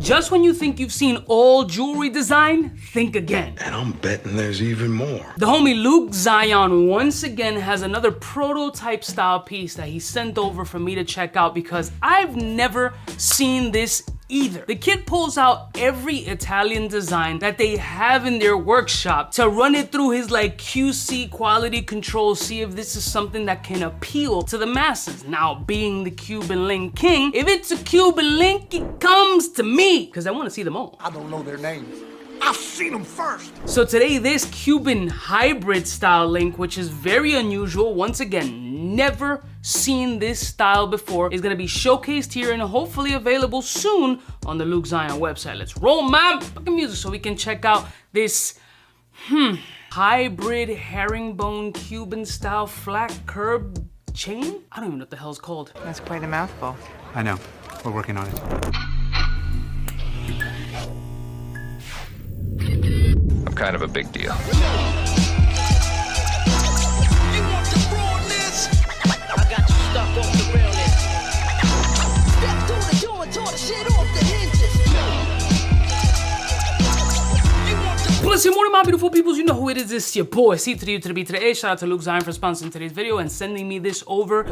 Just when you think you've seen all jewelry design, think again. And I'm betting there's even more. The homie Luke Zion once again has another prototype style piece that he sent over for me to check out because I've never seen this either. The kid pulls out every Italian design that they have in their workshop to run it through his like QC quality control, see if this is something that can appeal to the masses. Now, being the Cuban link king, if it's a Cuban link, it comes to me because I want to see them all. I don't know their names. I've seen them first. So today, this Cuban hybrid style link, which is very unusual, once again, never seen this style before, is gonna be showcased here and hopefully available soon on the Luke Zion website. Let's roll my fucking music so we can check out this hybrid herringbone Cuban style flat curb chain? I don't even know what the hell it's called. That's quite a mouthful. I know. We're working on it. I'm kind of a big deal. Listen, morning, my beautiful peoples, you know who it is. It's your boy, C to the U to the B to the A. Shout out to Luke Zion for sponsoring today's video and sending me this over,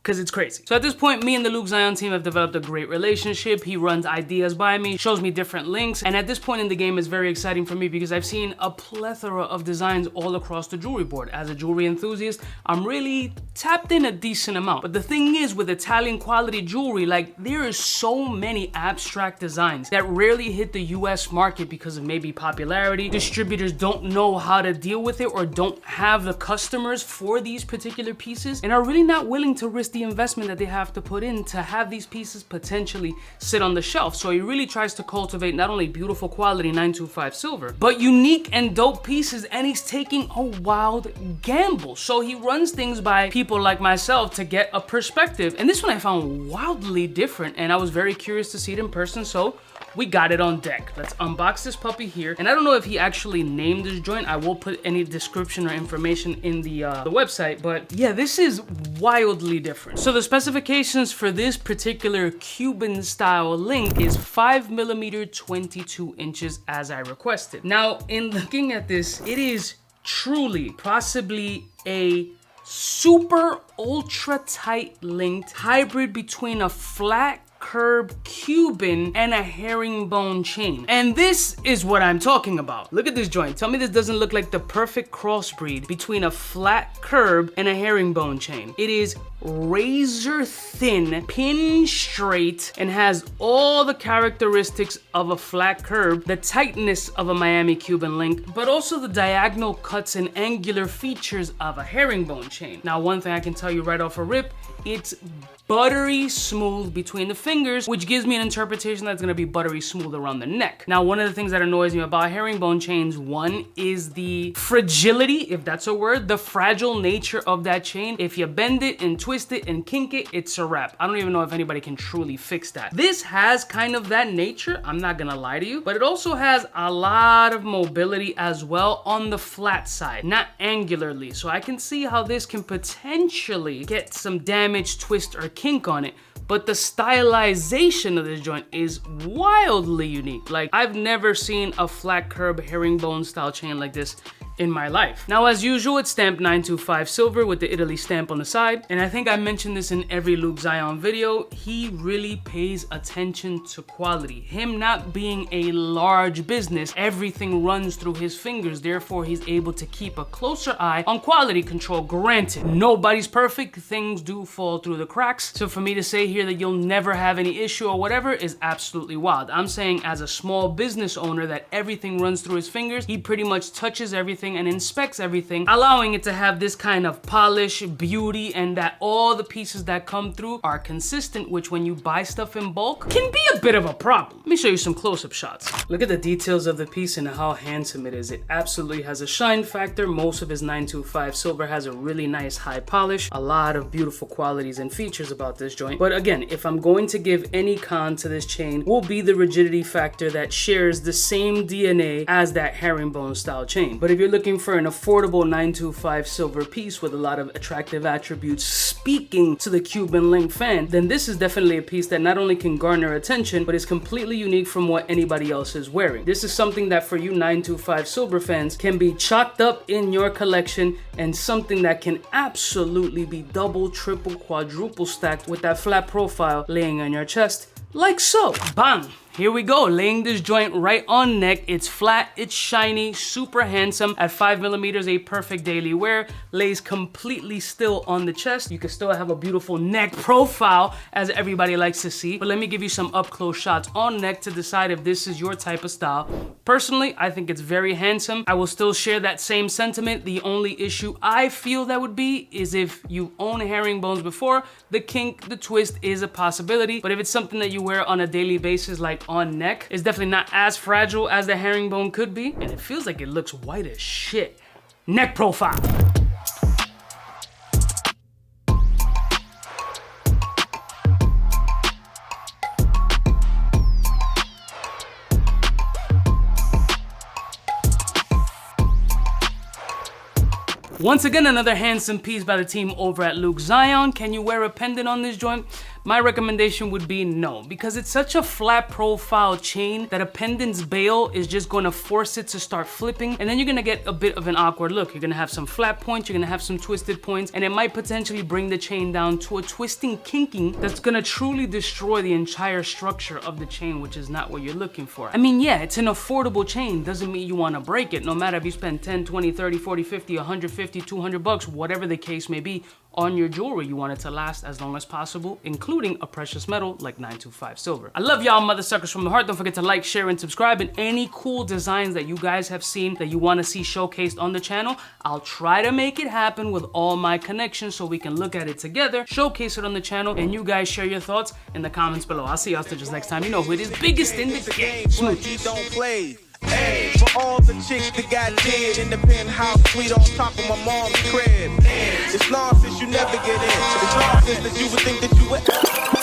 because it's crazy. So at this point, me and the Luke Zion team have developed a great relationship. He runs ideas by me, shows me different links, and at this point in the game, it's very exciting for me because I've seen a plethora of designs all across the jewelry board. As a jewelry enthusiast, I'm really tapped in a decent amount. But the thing is, with Italian quality jewelry, like, there is so many abstract designs that rarely hit the US market because of maybe popularity. Distributors don't know how to deal with it or don't have the customers for these particular pieces and are really not willing to risk the investment that they have to put in to have these pieces potentially sit on the shelf. So he really tries to cultivate not only beautiful quality 925 silver, but unique and dope pieces, and he's taking a wild gamble. So he runs things by people like myself to get a perspective. And this one I found wildly different, and I was very curious to see it in person, so we got it on deck. Let's unbox this puppy here. And I don't know if he actually named this joint. I will put any description or information in the website, but yeah, this is wildly different. So the specifications for this particular Cuban style link is 5mm 22 inches as I requested. Now, in looking at this, it is truly possibly a super ultra tight linked hybrid between a flat curb Cuban and a herringbone chain. And this is what I'm talking about. Look at this joint. Tell me this doesn't look like the perfect crossbreed between a flat curb and a herringbone chain. It is razor thin, pin straight, and has all the characteristics of a flat curb, the tightness of a Miami Cuban link, but also the diagonal cuts and angular features of a herringbone chain. Now, one thing I can tell you right off a rip, it's buttery smooth between the fingers, which gives me an interpretation that's gonna be buttery smooth around the neck. Now, one of the things that annoys me about herringbone chains, one is the fragility, if that's a word, the fragile nature of that chain. If you bend it and twist it and kink it, it's a wrap. I don't even know if anybody can truly fix that. This has kind of that nature, I'm not gonna lie to you, but it also has a lot of mobility as well on the flat side, not angularly. So I can see how this can potentially get some damage, twist, or kink on it. But the stylization of this joint is wildly unique. Like, I've never seen a flat curb herringbone style chain like this in my life. Now, as usual, it's stamped 925 silver with the Italy stamp on the side. And I think I mentioned this in every Luke Zion video. He really pays attention to quality. Him not being a large business, everything runs through his fingers. Therefore, he's able to keep a closer eye on quality control. Granted, nobody's perfect. Things do fall through the cracks. So for me to say here that you'll never have any issue or whatever is absolutely wild. I'm saying as a small business owner that everything runs through his fingers. He pretty much touches everything and inspects everything, allowing it to have this kind of polish, beauty, and that all the pieces that come through are consistent, which when you buy stuff in bulk can be a bit of a problem. Let me show you some close-up shots. Look at the details of the piece and how handsome it is. It absolutely has a shine factor. Most of his 925 silver has a really nice high polish, a lot of beautiful qualities and features about this joint. But again, if I'm going to give any con to this chain, will be the rigidity factor that shares the same DNA as that herringbone style chain. But if you're looking looking for an affordable 925 silver piece with a lot of attractive attributes speaking to the Cuban link fan, then this is definitely a piece that not only can garner attention, but is completely unique from what anybody else is wearing. This is something that for you 925 silver fans can be chalked up in your collection, and something that can absolutely be double, triple, quadruple stacked with that flat profile laying on your chest, like so. Bang! Here we go, laying this joint right on neck. It's flat, it's shiny, super handsome. At 5mm, a perfect daily wear. Lays completely still on the chest. You can still have a beautiful neck profile, as everybody likes to see. But let me give you some up-close shots on neck to decide if this is your type of style. Personally, I think it's very handsome. I will still share that same sentiment. The only issue I feel that would be is if you own herringbones before, the kink, the twist is a possibility. But if it's something that you wear on a daily basis, like on neck, it's definitely not as fragile as the herringbone could be, and it feels like it looks white as shit. Neck profile. Once again, another handsome piece by the team over at GoldZenn. Can you wear a pendant on this joint? My recommendation would be no, because it's such a flat profile chain that a pendant's bail is just going to force it to start flipping, and then you're going to get a bit of an awkward look. You're going to have some flat points, you're going to have some twisted points, and it might potentially bring the chain down to a twisting kinking that's going to truly destroy the entire structure of the chain, which is not what you're looking for. I mean, yeah, it's an affordable chain, doesn't mean you want to break it, no matter if you spend 10, 20, 30, 40, 50, 150, 200 bucks, whatever the case may be, on your jewelry. You want it to last as long as possible, including a precious metal like 925 silver. I love y'all mother suckers from the heart. Don't forget to like, share, and subscribe. And any cool designs that you guys have seen that you want to see showcased on the channel, I'll try to make it happen with all my connections so we can look at it together, showcase it on the channel, and you guys share your thoughts in the comments below. I'll see y'all just next time. You know who it is, biggest in the game. Smooches. Hey, for all the chicks that got dead in the penthouse suite on top of my mom's crib. It's long since you never get in. It's long since that you would think that you would.